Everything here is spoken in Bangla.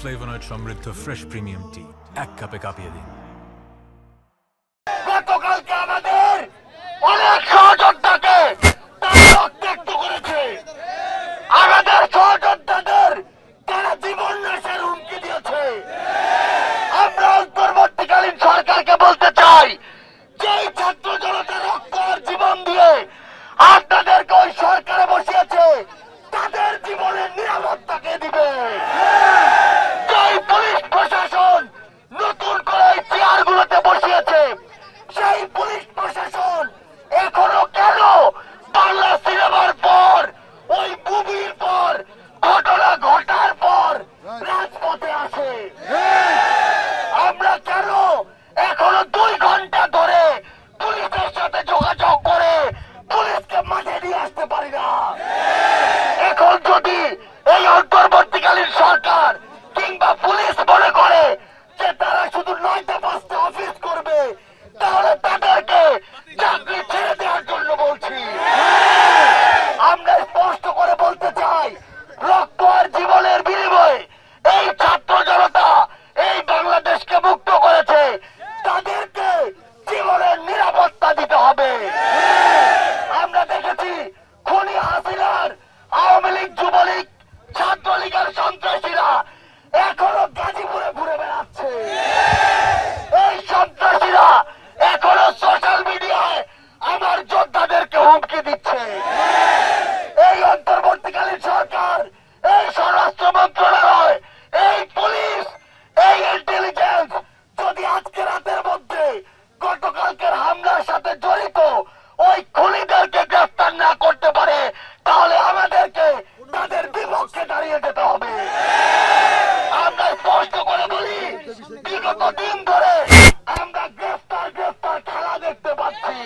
ফ্লেভোনয়েড সমৃদ্ধ ফ্রেশ প্রিমিয়াম টি এক কাপে কাঁপিয়ে দিন। গতকালকে আমাদের অনেক সহযোদ্ধাকে তারা রক্তাক্ত করেছে। আমাদের সহযোদ্ধাদের তারা জীবন নাশের হুমকি দিয়েছে। আমরা অন্তর্বর্তীকালীন সরকারকে বলতে চাই, যেই ছাত্র জনতা রক্ত আর জীবন দিয়ে আপনাদেরকে ওই সরকারে বসিয়েছে, তাদের জীবনের নিরাপত্তাকে দিবে। যেই পুলিশ প্রশাসন নতুন করে এই চেয়ারগুলোতে বসিয়েছে, সেই পুলিশ প্রশাসন এখনো কেন বাংলা সিনেমার পর, ওই মুভির পর, ঘটনা ঘটার পর রাজপথে আসে? আমরা কেন এখনো 2 ঘন্টা ধরে পুলিশের সাথে যোগাযোগ করে পুলিশকে মাঠে নিয়ে আসতে পারি না? এখন যদি এই অন্তর্বর্তীকালীন সরকার কিংবা পুলিশ মনে করে যে তারা শুধু 9টা 5টা অফিস করবে, তাহলে তাদেরকে চাকরি ছেড়ে দেওয়ার জন্য বলছি। আমরা স্পষ্ট করে বলতে চাই, রক্ত আর জীবনের বিনিময়ে এই ছাত্র জনতা এই বাংলাদেশকে মুক্ত করেছে, তাদেরকে জীবনের নিরাপত্তা দিতে হবে। আমরা দেখেছি খুনি হাসিনার আওয়ামী লীগ, যুবলীগ, ছাত্রলীগের সন্ত্রাসীরা এখনো গাজীপুরে ঘুরে বেড়াচ্ছে। এই সন্ত্রাসীরা এখনো সোশ্যাল মিডিয়ায় আমার যোদ্ধাদেরকে হুমকি দিচ্ছে। এই অন্তর্বর্তীকালীন সরকার, এই স্বরাষ্ট্র মন্ত্রণালয়, এই পুলিশ, এই ইন্টেলিজেন্স যদি আজকে রাতের মধ্যে গতকালকের হামলার সাথে জড়িত ওই খুনিদেরকে গ্রেফতার না করতে পারে, তাহলে আমাদেরকে তাদের বিপক্ষে দাঁড়িয়ে যেতে হবে। আমরা স্পষ্ট করে বলি, বিগত দিন ধরে আমরা গ্রেফতার খেলা দেখতে পাচ্ছি।